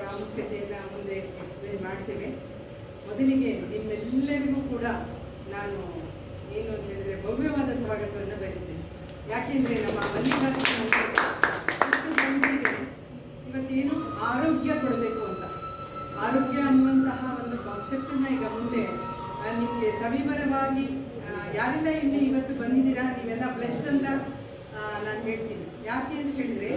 ಪ್ರಾಮುಖ್ಯತೆಯನ್ನು ಮುಂದೆ ಎಕ್ಸ್ಪ್ಲೇನ್ ಮಾಡ್ತೇವೆ. ಮೊದಲಿಗೆ ನಿಮ್ಮೆಲ್ಲರಿಗೂ ಕೂಡ ನಾನು ಏನು ಅಂತ ಹೇಳಿದರೆ ಭವ್ಯವಾದ ಸ್ವಾಗತವನ್ನು ಬಯಸ್ತೀನಿ. ಯಾಕೆಂದರೆ ನಮ್ಮ ಮಲ್ಲಿಕಾರ್ಜುನ ಜನರಿಗೆ ಇವತ್ತೇನು ಆರೋಗ್ಯ ಕೊಡಬೇಕು ಅಂತ, ಆರೋಗ್ಯ ಅನ್ನುವಂತಹ ಒಂದು ಕಾನ್ಸೆಪ್ಟನ್ನು ಈಗ ಮುಂದೆ ನಿಮಗೆ ಸವಿವರವಾಗಿ ಯಾರೆಲ್ಲ ಇಲ್ಲಿ ಇವತ್ತು ಬಂದಿದ್ದೀರಾ ನೀವೆಲ್ಲ ಬ್ಲೆಸ್ಡ್ ಅಂತ ನಾನು ಹೇಳ್ತೀನಿ. ಯಾಕೆ ಅಂತ ಹೇಳಿದರೆ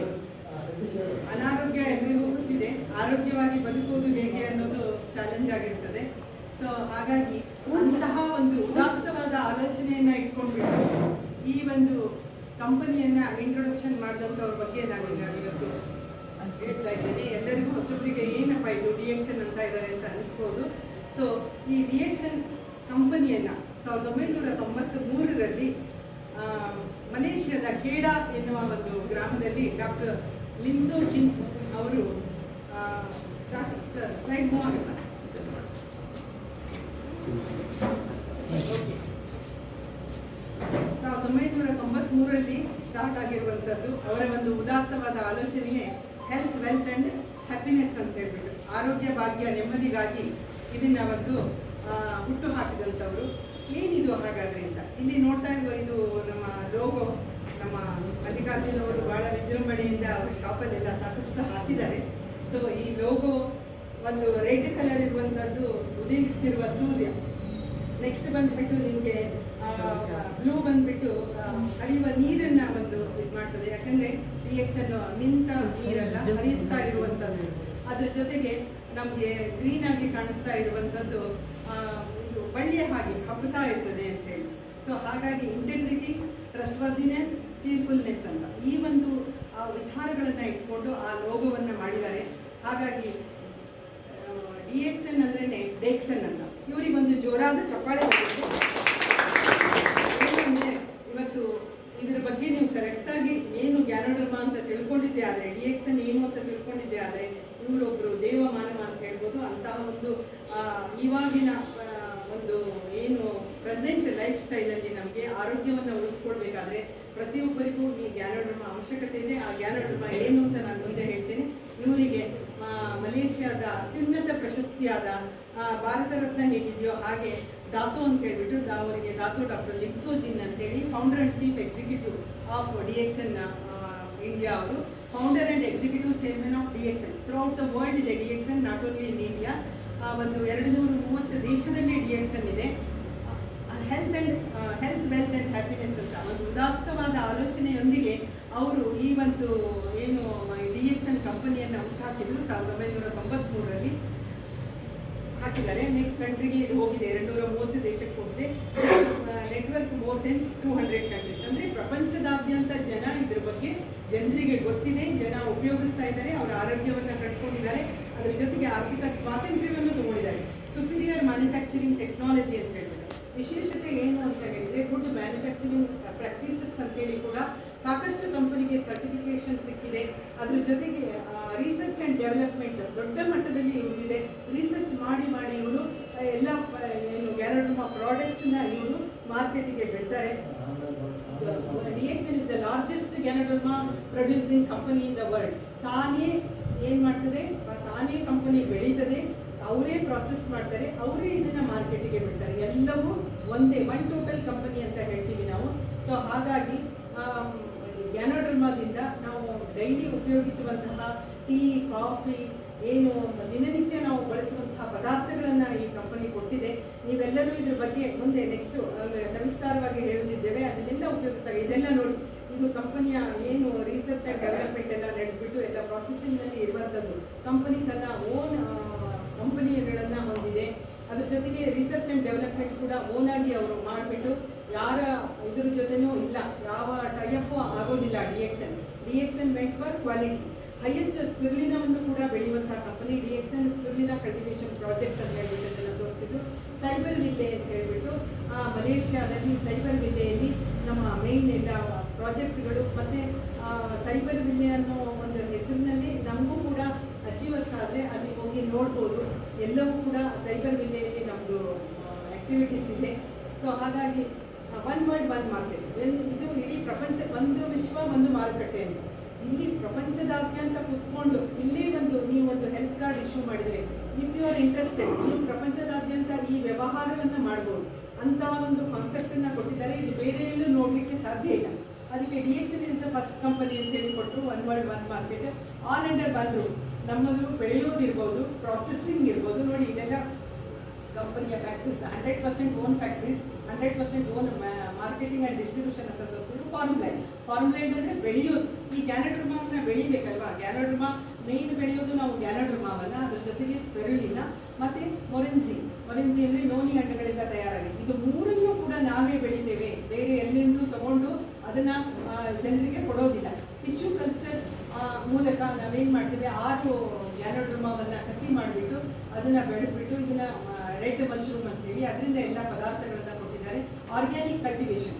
ಅನಾರೋಗ್ಯ ಎಲ್ಲರಿಗೂ ಗೊತ್ತಿದೆ, ಆರೋಗ್ಯವಾಗಿ ಬದುಕುವುದು ಹೇಗೆ ಅನ್ನೋದು ಚಾಲೆಂಜ್ ಆಗಿರ್ತದೆ. ಸೊ ಹಾಗಾಗಿ ಅಂತಹ ಒಂದು ಉದಾತ್ತವಾದ ಆಲೋಚನೆಯನ್ನು ಇಟ್ಕೊಂಡ್ಬಿಟ್ಟು ಈ ಒಂದು ಕಂಪನಿಯನ್ನು ಇಂಟ್ರೊಡಕ್ಷನ್ ಮಾಡಿದಂಥವ್ರ ಬಗ್ಗೆ ನಾನು ಇವತ್ತು ಹೇಳ್ತಾ ಇದ್ದೀನಿ. ಎಲ್ಲರಿಗೂ ಹೊಸಬರಿಗೆ ಏನಪ್ಪ ಇದು DXN ಅಂತ ಇದ್ದಾರೆ ಅಂತ ಅನಿಸ್ಬೋದು. ಸೊ ಈ DXN ಕಂಪನಿಯನ್ನು 1993ರಲ್ಲಿ ಮಲೇಷ್ಯಾದ ಖೇಡಾ ಎನ್ನುವ ಒಂದು ಗ್ರಾಮದಲ್ಲಿ ಡಾಕ್ಟರ್ ಲಿನ್ಸೋ ಜಿನ್ ಅವರು ಸ್ಲೈಡ್ ಮೂವ್ ಆಗುತ್ತಾ 1993ರಲ್ಲಿ ಸ್ಟಾರ್ಟ್ ಆಗಿರುವಂಥದ್ದು. ಅವರ ಒಂದು ಉದಾತ್ತವಾದ ಆಲೋಚನೆಯೇ ಹೆಲ್ತ್, ವೆಲ್ತ್ ಆ್ಯಂಡ್ ಹ್ಯಾಪಿನೆಸ್ ಅಂತ ಹೇಳ್ಬಿಟ್ಟು, ಆರೋಗ್ಯ, ಭಾಗ್ಯ, ನೆಮ್ಮದಿಗಾಗಿ ಇದನ್ನ ಒಂದು ಹುಟ್ಟು ಹಾಕಿದಂಥವ್ರು. ಏನಿದು ಹಾಗಾದ್ರೆ ಅಂತ ಇಲ್ಲಿ ನೋಡ್ತಾ ಇರುವ ಇದು ನಮ್ಮ ಲೋಗೋ. ನಮ್ಮ ಮಲ್ಲಿಕಾರ್ಜುನ್ ಅವರು ಬಹಳ ವಿಜೃಂಭಣೆಯಿಂದ ಅವರ ಶಾಪಲ್ಲೆಲ್ಲ ಸಾಕಷ್ಟು ಹಾಕಿದ್ದಾರೆ. ಸೊ ಈ ಲೋಗೋ ಒಂದು ರೆಡ್ ಕಲರ್ ಇರುವಂಥದ್ದು ಉದಯಿಸ್ತಿರುವ ಸೂರ್ಯ. ನೆಕ್ಸ್ಟ್ ಬಂದುಬಿಟ್ಟು ನಿಮಗೆ ಬ್ಲೂ ಬಂದುಬಿಟ್ಟು ಹರಿಯುವ ನೀರನ್ನು ಒಂದು ಇದು ಮಾಡ್ತದೆ. ಯಾಕಂದರೆ DXN ನಿಂತ ನೀರಲ್ಲ, ಹರಿಯುತ್ತಾ ಇರುವಂಥದ್ದು. ಅದ್ರ ಜೊತೆಗೆ ನಮಗೆ ಗ್ರೀನ್ ಆಗಿ ಕಾಣಿಸ್ತಾ ಇರುವಂಥದ್ದು ಇದು ಬಳ್ಳಿಯ ಹಾಗೆ ಹಬ್ಬುತ್ತಾ ಇರ್ತದೆ ಅಂತ ಹೇಳಿ. ಸೊ ಹಾಗಾಗಿ ಇಂಟೆಗ್ರಿಟಿ, ಟ್ರಸ್ಟ್ವರ್ದಿನೆಸ್, ಚೀರ್ಫುಲ್ನೆಸ್ ಅಂತ ಈ ಒಂದು ವಿಚಾರಗಳನ್ನು ಇಟ್ಕೊಂಡು ಆ ಲೋಗೋವನ್ನು ಮಾಡಿದ್ದಾರೆ. ಹಾಗಾಗಿ DXN ಅಂದ್ರೇ ಡೆಕ್ಸನ್ ಅಂತ. ಇವರಿಗೊಂದು ಜೋರಾದ ಚಪ್ಪಾಳೆ ಬರುತ್ತೆ. ಏನಂದರೆ ಇವತ್ತು ಇದ್ರ ಬಗ್ಗೆ ನೀವು ಕರೆಕ್ಟಾಗಿ ಏನು ಗ್ಯಾನೋಡರ್ಮ ಅಂತ ತಿಳ್ಕೊಂಡಿದ್ದೆ ಆದರೆ, DXN ಏನು ಅಂತ ತಿಳ್ಕೊಂಡಿದ್ದೆ ಆದರೆ, ಇವರೊಬ್ಬರು ದೇವ ಮಾನವ ಅಂತ ಹೇಳ್ಬೋದು. ಅಂತಹ ಒಂದು ಇವಾಗಿನ ಒಂದು ಏನು ಪ್ರೆಸೆಂಟ್ ಲೈಫ್ ಸ್ಟೈಲಲ್ಲಿ ನಮಗೆ ಆರೋಗ್ಯವನ್ನು ಉಳಿಸ್ಕೊಳ್ಬೇಕಾದ್ರೆ ಪ್ರತಿಯೊಬ್ಬರಿಗೂ ಈ ಗ್ಯಾನೋಡರ್ಮ ಅವಶ್ಯಕತೆ ಇದೆ. ಆ ಗ್ಯಾನೋಡರ್ಮ ಏನು ಅಂತ ನಾನು ಮುಂದೆ ಹೇಳ್ತೀನಿ. ಇವರಿಗೆ ಮಲೇಷ್ಯಾದ ಅತ್ಯುನ್ನತ ಪ್ರಶಸ್ತಿಯಾದ ಭಾರತ ರತ್ನ ಹೇಗಿದೆಯೋ ಹಾಗೆ ದಾತು ಅಂತ ಹೇಳ್ಬಿಟ್ಟು ಅವರಿಗೆ ದಾತು ಡಾಕ್ಟರ್ ಲಿನ್ಸೋ ಜಿನ್ ಅಂತೇಳಿ founder and chief executive of DXN India. ಅವರು founder and executive chairman of DXN. Throughout the world ಇದೆ DXN, not only in India. ಒಂದು 230 ದೇಶದಲ್ಲಿ DXN ಇದೆ. ಹೆಲ್ತ್, ವೆಲ್ತ್ ಆ್ಯಂಡ್ ಹ್ಯಾಪಿನೆಸ್ ಅಂತ ಒಂದು ಉದಾತ್ತವಾದ ಆಲೋಚನೆಯೊಂದಿಗೆ ಅವರು ಈ ಒಂದು ಏನು DXN ಕಂಪನಿಯನ್ನು ಹುಟ್ಟಾಕಿದ್ರು 1993ರಲ್ಲಿ ಹಾಕಿದ್ದಾರೆ. ನೆಕ್ಸ್ಟ್ ಕಂಟ್ರಿಗೆ ಇದು ಹೋಗಿದೆ, 230 ದೇಶಕ್ಕೆ ಹೋಗಿದೆ. Network more than 200 countries. ಅಂದರೆ ಪ್ರಪಂಚದಾದ್ಯಂತ ಜನ ಇದ್ರ ಬಗ್ಗೆ ಜನರಿಗೆ ಗೊತ್ತಿದೆ, ಜನ ಉಪಯೋಗಿಸ್ತಾ ಇದ್ದಾರೆ, ಅವರ ಆರೋಗ್ಯವನ್ನು ಕಂಡುಕೊಂಡಿದ್ದಾರೆ. ಅದರ ಜೊತೆಗೆ ಆರ್ಥಿಕ ಸ್ವಾತಂತ್ರ್ಯವನ್ನು ತಗೊಂಡಿದ್ದಾರೆ. ಸುಪೀರಿಯರ್ ಮ್ಯಾನುಫ್ಯಾಕ್ಚರಿಂಗ್ ಟೆಕ್ನಾಲಜಿ ಅಂತ ಹೇಳ್ಬಿಟ್ಟು ವಿಶೇಷತೆ ಏನು ಅಂತ ಹೇಳಿದರೆ ಗುಡ್ ಮ್ಯಾನುಫ್ಯಾಕ್ಚರಿಂಗ್ ಪ್ರಾಕ್ಟೀಸಸ್ ಅಂತೇಳಿ ಕೂಡ ಸಾಕಷ್ಟು ಕಂಪನಿಗೆ ಸರ್ಟಿಫಿಕೇಶನ್ ಸಿಕ್ಕಿದೆ. ಅದ್ರ ಜೊತೆಗೆ ರಿಸರ್ಚ್ ಆ್ಯಂಡ್ ಡೆವಲಪ್ಮೆಂಟ್ ದೊಡ್ಡ ಮಟ್ಟದಲ್ಲಿ ಇರುವುದಿದೆ. ರಿಸರ್ಚ್ ಮಾಡಿ ಇವರು ಎಲ್ಲ ಏನು ಗ್ಯಾನೋಡರ್ಮ ಪ್ರಾಡಕ್ಟ್ಸ್ನ ಇವರು ಮಾರ್ಕೆಟಿಗೆ ಬಿಡ್ತಾರೆ. DXN is the largest ganoderma producing company in the world. ತಾನೇ ಏನು ಮಾಡ್ತದೆ, ತಾನೇ ಕಂಪನಿ ಬೆಳೀತದೆ, ಅವರೇ ಪ್ರಾಸೆಸ್ ಮಾಡ್ತಾರೆ, ಅವರೇ ಇದನ್ನು ಮಾರ್ಕೆಟಿಗೆ ಬಿಡ್ತಾರೆ. ಎಲ್ಲವೂ ಒಂದೇ ಒನ್ ಟೋಟಲ್ ಕಂಪನಿ ಅಂತ ಹೇಳ್ತೀವಿ ನಾವು. ಸೊ ಹಾಗಾಗಿ ಗ್ಯಾನೋಡರ್ಮದಿಂದ ನಾವು ಡೈಲಿ ಉಪಯೋಗಿಸುವಂತಹ ಟೀ, ಕಾಫಿ, ಏನು ದಿನನಿತ್ಯ ನಾವು ಬಳಸುವಂತಹ ಪದಾರ್ಥಗಳನ್ನು ಈ ಕಂಪನಿ ಕೊಟ್ಟಿದೆ. ನೀವೆಲ್ಲರೂ ಇದ್ರ ಬಗ್ಗೆ ಮುಂದೆ ನೆಕ್ಸ್ಟ್ ಸವಿಸ್ತಾರವಾಗಿ ಹೇಳಲಿದ್ದೇವೆ. ಅದನ್ನೆಲ್ಲ ಉಪಯೋಗಿಸ್ತಾರೆ. ಇದೆಲ್ಲ ನೋಡಿ, ಇದು ಕಂಪನಿಯ ಏನು ರಿಸರ್ಚ್ ಆ್ಯಂಡ್ ಡೆವಲಪ್ಮೆಂಟ್ ಎಲ್ಲ ನಡೆದ್ಬಿಟ್ಟು ಎಲ್ಲ ಪ್ರಾಸೆಸಿಂಗ್ನಲ್ಲಿ ಇರುವಂಥದ್ದು. ಕಂಪನಿ ತನ್ನ ಓನ್ ಕಂಪನಿಗಳನ್ನು ಹೊಂದಿದೆ. ಅದ್ರ ಜೊತೆಗೆ ರಿಸರ್ಚ್ ಆ್ಯಂಡ್ ಡೆವಲಪ್ಮೆಂಟ್ ಕೂಡ ಓನಾಗಿ ಅವರು ಮಾಡಿಬಿಟ್ಟು ಯಾರ ಇದ್ರ ಜೊತೆನೂ ಇಲ್ಲ, ಯಾವ ಟೈಅಪ್ಪು ಆಗೋದಿಲ್ಲ. DXN meant for quality. Highest ಸ್ಪಿರುಲಿನಾವನ್ನು ಕೂಡ ಬೆಳೆಯುವಂತಹ company DXN spirulina cultivation project ಅಂತ ಹೇಳ್ಬಿಟ್ಟು ಅದನ್ನು ತೋರಿಸಿದ್ದು. ಸೈಬರ್ ವಿಲ್ಲೆ ಅಂತ ಹೇಳ್ಬಿಟ್ಟು ಮಲೇಷ್ಯಾದಲ್ಲಿ ಸೈಬರ್ ವಿಲ್ಲೆಯಲ್ಲಿ ನಮ್ಮ ಮೇಯ್ನ್ ಎಲ್ಲ ಪ್ರಾಜೆಕ್ಟ್ಗಳು ಮತ್ತು ಸೈಬರ್ ವಿಲ್ಲೆ ಅನ್ನೋ ಒಂದು ಹೆಸರಿನಲ್ಲಿ ನಮಗೂ ಕೂಡ ಅಚೀವರ್ಸ್ ಆದರೆ ಅಲ್ಲಿ ಹೋಗಿ ನೋಡ್ಬೋದು. ಎಲ್ಲವೂ ಕೂಡ ಸೈಬರ್ ವಿಲ್ಲೆಯಲ್ಲಿ ನಮ್ಮದು ಆ್ಯಕ್ಟಿವಿಟೀಸ್ ಇದೆ. ಸೊ ಹಾಗಾಗಿ ಒನ್ ವರ್ಲ್ಡ್ ಒನ್ ಮಾರ್ಕೆಟ್, ಇದು ಇಡೀ ಪ್ರಪಂಚ, ಒಂದು ವಿಶ್ವ ಒಂದು ಮಾರುಕಟ್ಟೆ ಅಂತ. ಇಲ್ಲಿ ಪ್ರಪಂಚದಾದ್ಯಂತ ಕೂತ್ಕೊಂಡು ಇಲ್ಲೇ ನೀವು ಒಂದು ಒಂದು ಹೆಲ್ತ್ ಕಾರ್ಡ್ ಇಶ್ಯೂ ಮಾಡಿದರೆ ಇಫ್ ಯು ಆರ್ ಇಂಟ್ರೆಸ್ಟೆಡ್ ನೀವು ಪ್ರಪಂಚದಾದ್ಯಂತ ಈ ವ್ಯವಹಾರವನ್ನು ಮಾಡ್ಬೋದು ಅಂತಹ ಒಂದು ಕಾನ್ಸೆಪ್ಟನ್ನು ಕೊಟ್ಟಿದ್ದಾರೆ. ಇದು ಬೇರೆ ಎಲ್ಲೂ ನೋಡಲಿಕ್ಕೆ ಸಾಧ್ಯ ಇಲ್ಲ. ಅದಕ್ಕೆ DXN is the first company ಅಂತ ಹೇಳಿ ಕೊಟ್ಟರು. One world one market all under ಬಂದರು. ನಮ್ಮದು ಬೆಳೆಯೋದಿರ್ಬೋದು, ಪ್ರಾಸೆಸಿಂಗ್ ಇರ್ಬೋದು. ನೋಡಿ ಇದೆಲ್ಲ ಕಂಪನಿಯ factories, 100% own factories, 100% own marketing and distribution ಅಂತ ತೋರಿಸಿದ್ರು. ಫಾರ್ಮ್ ಲೈನ್ ಅಂದರೆ ಬೆಳೆಯೋದು. ಈ ಗ್ಯಾನೋಡ್ರಮಾವನ್ನ ಬೆಳಿಬೇಕಲ್ವಾ? ಗ್ಯಾನೋಡ್ರಮಾ ಮೇಯ್ನ್ ಬೆಳೆಯೋದು ನಾವು ಗ್ಯಾನೋಡ್ರಮಾವನ್ನ, ಅದ್ರ ಜೊತೆಗೆ ಸ್ಪೆರುಲಿನ ಮತ್ತು ಮೊರೆನ್ಸಿ ಅಂದರೆ ನೋನಿ ಹಣ್ಣುಗಳಿಂದ ತಯಾರಾಗಿದೆ. ಇದು ಮೂರನ್ನೂ ಕೂಡ ನಾವೇ ಬೆಳಿತೇವೆ, ಬೇರೆ ಎಲ್ಲಿಂದೂ ತಗೊಂಡು ಅದನ್ನು ಜನರಿಗೆ ಕೊಡೋದಿಲ್ಲ. ಟಿಶ್ಯೂ ಕಲ್ಚರ್ ಮೂಲಕ ನಾವೇನು ಮಾಡ್ತೀವಿ, 6 ಗ್ಯಾನೋಡ್ರಮಾವನ್ನು ಕಸಿ ಮಾಡಿಬಿಟ್ಟು ಅದನ್ನು ಬೆಳೆದ್ಬಿಟ್ಟು ಇದನ್ನು ರೆಡ್ ಮಶ್ರೂಮ್ ಅಂತೇಳಿ ಅದರಿಂದ ಎಲ್ಲ ಪದಾರ್ಥಗಳನ್ನು ಕೊಟ್ಟಿದ್ದಾರೆ. ಆರ್ಗ್ಯಾನಿಕ್ ಕಲ್ಟಿವೇಷನ್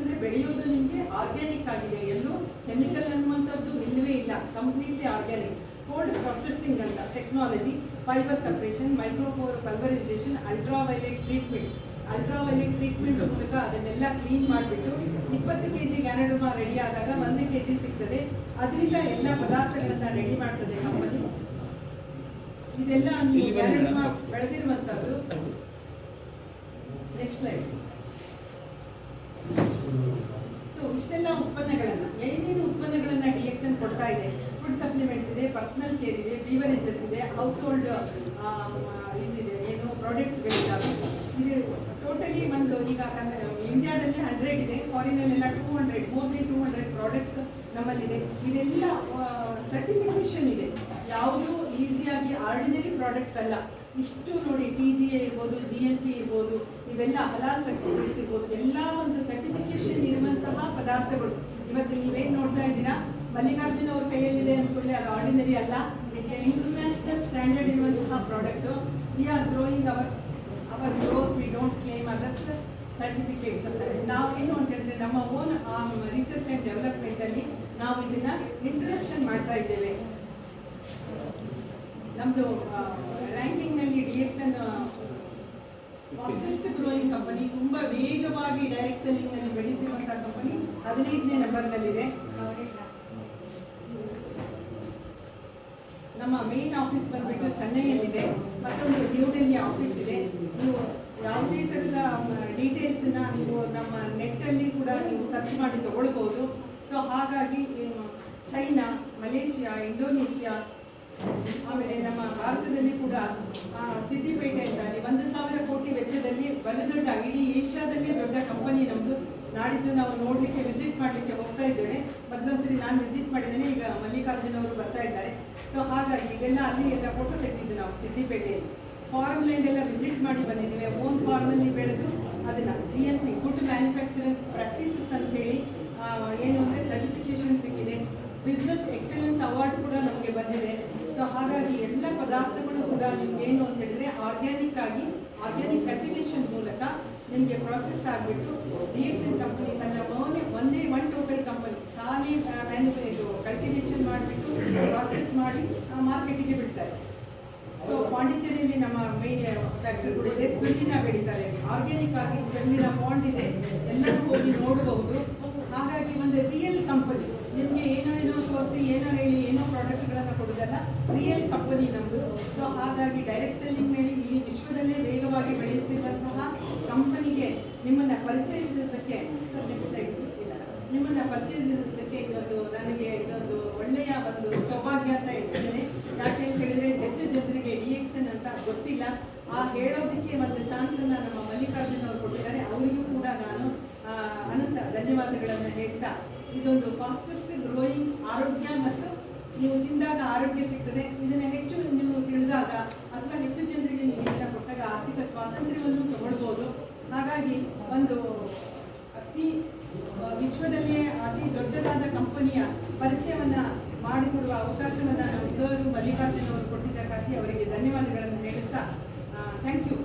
ಅಂದರೆ ಬೆಳೆಯೋದು ನಿಮಗೆ ಆರ್ಗ್ಯಾನಿಕ್ ಆಗಿದೆ, ಎಲ್ಲೂ ಕೆಮಿಕಲ್ ಅನ್ನುವಂಥದ್ದು ಇಲ್ಲವೇ ಇಲ್ಲ, ಕಂಪ್ಲೀಟ್ಲಿ ಆರ್ಗ್ಯಾನಿಕ್. ಕೋಲ್ಡ್ ಪ್ರೊಸೆಸಿಂಗ್ ಅಂತ technology, fibre separation, micropore pulverisation, ultraviolet treatment ಮೂಲಕ ಅದನ್ನೆಲ್ಲ ಕ್ಲೀನ್ ಮಾಡಿಬಿಟ್ಟು 20 kg ಗ್ಯಾನೋಡ್ರಮಾ ರೆಡಿ ಆದಾಗ 1 kg ಸಿಗ್ತದೆ. ಅದರಿಂದ ಎಲ್ಲ ಪದಾರ್ಥಗಳನ್ನು ರೆಡಿ ಮಾಡ್ತದೆ ಕಂಪನಿ. ಇದೆಲ್ಲ ನೀವು ಗ್ಯಾನೋಡ್ರಮಾ ಬೆಳೆದಿರುವಂಥದ್ದು. Next slide. ಸೊ ಇಷ್ಟೆಲ್ಲ ಉತ್ಪನ್ನಗಳನ್ನು, ಏನೇನು ಉತ್ಪನ್ನಗಳನ್ನು DXN ಕೊಡ್ತಾ ಇದೆ. ಫುಡ್ ಸಪ್ಲಿಮೆಂಟ್ಸ್ ಇದೆ, ಪರ್ಸನಲ್ ಕೇರ್ ಇದೆ, ಬೀವರೇಜಸ್ ಇದೆ, ಹೌಸ್ ಹೋಲ್ಡ್ ಇದಿದೆ, ಏನು ಪ್ರಾಡಕ್ಟ್ಸ್ಗಳಿದ್ದಾವೆ. ಇದು ಟೋಟಲಿ ಒಂದು ಈಗ ಇಂಡಿಯಾದಲ್ಲಿ 100 ಇದೆ, ಫಾರಿನಲ್ಲೆಲ್ಲ 200, ಮೋರ್ ದೆನ್ 200 ಪ್ರಾಡಕ್ಟ್ಸ್ ನಮ್ಮಲ್ಲಿದೆ. ಇದೆಲ್ಲ ಸರ್ಟಿಫಿಕೇಷನ್ ಇದೆ, ಯಾವುದು ಈಸಿಯಾಗಿ ಆರ್ಡಿನರಿ ಪ್ರಾಡಕ್ಟ್ಸ್ ಅಲ್ಲ. ಇಷ್ಟು ನೋಡಿ, TGA ಇರ್ಬೋದು, GMP ಇರ್ಬೋದು, ಇವೆಲ್ಲ ಹಲಾಲ್ ಸರ್ಟಿಫಿಕೇಟ್ಸ್ ಇರ್ಬೋದು, ಎಲ್ಲ ಒಂದು ಸರ್ಟಿಫಿಕೇಷನ್ ಇರುವಂತಹ ಪದಾರ್ಥಗಳು. ಇವತ್ತು ನೀವೇನು ನೋಡ್ತಾ ಇದ್ದೀರಾ, ಮಲ್ಲಿಕಾರ್ಜುನ್ ಅವ್ರ ಕೈಯಲ್ಲಿದೆ ಅಂದ್ಕೊಳ್ಳಿ, ಅದು ಆರ್ಡಿನರಿ ಅಲ್ಲ, ಇಂಟರ್ನ್ಯಾಷನಲ್ ಸ್ಟ್ಯಾಂಡರ್ಡ್ ಇರುವಂತಹ product. We are growing our growth, we don't claim others certificates ಅಂತಾರೆ. ನಾವೇನು ಅಂತ ಹೇಳಿದ್ರೆ ನಮ್ಮ ಓನ್ ರಿಸರ್ಚ್ ಆ್ಯಂಡ್ ಡೆವಲಪ್ಮೆಂಟಲ್ಲಿ ನಾವು ಇದನ್ನು ಇಂಟ್ರೊಡಕ್ಷನ್ ಮಾಡ್ತಾ ಇದ್ದೇವೆ. ನಮ್ಮದು ರ್ಯಾಂಕಿಂಗ್ನಲ್ಲಿ DXN ಫಾಸ್ಟೆಸ್ಟ್ ಗ್ರೋಯಿಂಗ್ ಕಂಪನಿ, ತುಂಬ ವೇಗವಾಗಿ ಡೈರೆಕ್ಟ್ ಸೆಲ್ಲಿಂಗ್ನಲ್ಲಿ ಬೆಳೀತಿರುವಂಥ ಕಂಪನಿ 15ನೇ ನಂಬರ್ನಲ್ಲಿದೆ. ನಮ್ಮ ಮೇನ್ ಆಫೀಸ್ ಬಂದ್ಬಿಟ್ಟು ಚೆನ್ನೈಯಲ್ಲಿದೆ, ಮತ್ತೊಂದು ನ್ಯೂ ಡೆಲ್ಲಿ ಆಫೀಸ್ ಇದೆ. ನೀವು ಯಾವುದೇ ಥರದ ಡೀಟೇಲ್ಸನ್ನ ನೀವು ನಮ್ಮ ನೆಟ್ಟಲ್ಲಿ ಕೂಡ ನೀವು ಸರ್ಚ್ ಮಾಡಿ ತಗೊಳ್ಬೋದು. ಸೊ ಹಾಗಾಗಿ ಚೈನಾ, ಮಲೇಷಿಯಾ, ಇಂಡೋನೇಷ್ಯಾ, ಆಮೇಲೆ ನಮ್ಮ ಭಾರತದಲ್ಲಿ ಕೂಡ ಸಿದ್ದಿಪೇಟೆ ಅಂತ ಅಲ್ಲಿ 1,000 ಕೋಟಿ ವೆಚ್ಚದಲ್ಲಿ ಬಹುದೊಡ್ಡ, ಇಡೀ ಏಷ್ಯಾದಲ್ಲೇ ದೊಡ್ಡ ಕಂಪನಿ ನಮ್ಮದು. ನಾಡಿದ್ದು ನಾವು ನೋಡಲಿಕ್ಕೆ ವಿಸಿಟ್ ಮಾಡಲಿಕ್ಕೆ ಹೋಗ್ತಾ ಇದ್ದೇವೆ. ಮೊದಲೊಂದ್ಸರಿ ನಾನು ವಿಸಿಟ್ ಮಾಡಿದ್ದೇನೆ, ಈಗ ಮಲ್ಲಿಕಾರ್ಜುನ್ ಅವರು ಬರ್ತಾ ಇದ್ದಾರೆ. ಸೊ ಹಾಗಾಗಿ ಇದೆಲ್ಲ ಅಲ್ಲಿ ಎಲ್ಲ ಫೋಟೋ ತೆಗೆದಿದ್ದು ನಾವು ಸಿದ್ದಿಪೇಟೆಯಲ್ಲಿ. ಫಾರ್ಮ್ ಲ್ಯಾಂಡ್ ಎಲ್ಲ ವಿಸಿಟ್ ಮಾಡಿ ಬಂದಿದ್ದೇವೆ. ಓನ್ ಫಾರ್ಮಲ್ಲಿ ಬೆಳೆದು ಅದನ್ನು GMP ಗುಡ್ ಮ್ಯಾನುಫ್ಯಾಕ್ಚರಿಂಗ್ ಪ್ರಾಕ್ಟೀಸಸ್ ಅಂತ ಹೇಳಿ ಏನು ಅಂದರೆ ಸರ್ಟಿಫಿಕೇಶನ್ ಸಿಕ್ಕಿದೆ. ಬಿಸ್ನೆಸ್ ಎಕ್ಸಲೆನ್ಸ್ ಅವಾರ್ಡ್ ಕೂಡ ನಮಗೆ ಬಂದಿದೆ. ಸೊ ಹಾಗಾಗಿ ಎಲ್ಲ ಪದಾರ್ಥಗಳು ಕೂಡ ನಿಮ್ಗೆ ಏನು ಅಂತ ಹೇಳಿದರೆ ಆರ್ಗ್ಯಾನಿಕ್ ಕಲ್ಟಿವೇಷನ್ ಮೂಲಕ ನಿಮಗೆ ಪ್ರಾಸೆಸ್ ಆಗಿಬಿಟ್ಟು DXN ಕಂಪನಿ ತನ್ನ ಒಂದೇ ಟೋಟಲ್ ಕಂಪನಿ ತಾನೇ ಕಲ್ಟಿವೇಷನ್ ಮಾಡಿಬಿಟ್ಟು ಪ್ರಾಸೆಸ್ ಮಾಡಿ ಮಾರ್ಕೆಟಿಗೆ ಬಿಡ್ತಾರೆ. ಸೊ ಪಾಂಡಿಚೇರಿಯಲ್ಲಿ ನಮ್ಮ ಮೇನ್ ಫ್ಯಾಕ್ಟ್ರಿಗಳು ಇದೆ, ಸ್ಪೆಲ್ಲಿನ ಬೆಳೀತಾರೆ. ಆರ್ಗ್ಯಾನಿಕ್ ಆಗಿ ಸ್ಪೆಲ್ಲಿನ ಬಾಂಡ್ ಇದೆ, ಎಲ್ಲರೂ ಹೋಗಿ ನೋಡಬಹುದು. ಹಾಗಾಗಿ ಒಂದು ರಿಯಲ್ ಕಂಪನಿ, ನಿಮಗೆ ಏನೋ ತೋರಿಸಿ ಏನೋ ಹೇಳಿ ಏನೋ ಪ್ರಾಡಕ್ಟ್ಸ್ಗಳನ್ನು ಕೊಡೋದಲ್ಲ, ರಿಯಲ್ ಕಂಪನಿ ನಮ್ಮದು. ಸೊ ಹಾಗಾಗಿ ಡೈರೆಕ್ಟ್ ಸೆಲ್ಲಿಂಗ್ ಹೇಳಿ ಈ ವಿಶ್ವದಲ್ಲೇ ವೇಗವಾಗಿ ಬೆಳೆಯುತ್ತಿರುವಂತಹ ಕಂಪನಿಗೆ ನಿಮ್ಮನ್ನು ಪರಿಚಯಿಸಿದ್ದಕ್ಕೆ ಇದೊಂದು ಒಳ್ಳೆಯ ಒಂದು ಸೌಭಾಗ್ಯ ಅಂತ ಹೇಳ್ತಿದ್ದೇನೆ. ಯಾಕೆ ಅಂತ ಹೇಳಿದರೆ ಹೆಚ್ಚು ಜನರಿಗೆ DXN ಅಂತ ಗೊತ್ತಿಲ್ಲ. ಹೇಳೋದಕ್ಕೆ ಒಂದು ಚಾನ್ಸನ್ನು ನಮ್ಮ ಮಲ್ಲಿಕಾರ್ಜುನ್ ಅವರು ಕೊಟ್ಟಿದ್ದಾರೆ. ಅವರಿಗೂ ಕೂಡ ನಾನು ಅನಂತ ಧನ್ಯವಾದಗಳನ್ನು ಹೇಳ್ತಾ, ಇದೊಂದು ಫಾಸ್ಟೆಸ್ಟ್ ಗ್ರೋಯಿಂಗ್ ಆರೋಗ್ಯ ಮತ್ತು ನೀವು ತಿಂದಾಗ ಆರೋಗ್ಯ ಸಿಗ್ತದೆ. ಇದನ್ನು ಹೆಚ್ಚು ನೀವು ತಿಳಿದಾಗ ಅಥವಾ ಹೆಚ್ಚು ಜನರಿಗೆ ನೀವು ಇದನ್ನು ಕೊಟ್ಟಾಗ ಆರ್ಥಿಕ ಸ್ವಾತಂತ್ರ್ಯವನ್ನು ತಗೊಳ್ಬೋದು. ಹಾಗಾಗಿ ಒಂದು ವಿಶ್ವದಲ್ಲೇ ಅತಿ ದೊಡ್ಡದಾದ ಕಂಪನಿಯ ಪರಿಚಯವನ್ನು ಮಾಡಿಕೊಡುವ ಅವಕಾಶವನ್ನು ನಮ್ಮ ಸರ್ ಮಲ್ಲಿಕಾರ್ಜುನ್ ಅವರು ಕೊಟ್ಟಿದ್ದಕ್ಕಾಗಿ ಅವರಿಗೆ ಧನ್ಯವಾದಗಳನ್ನು ಹೇಳುತ್ತಾ ಥ್ಯಾಂಕ್ ಯು.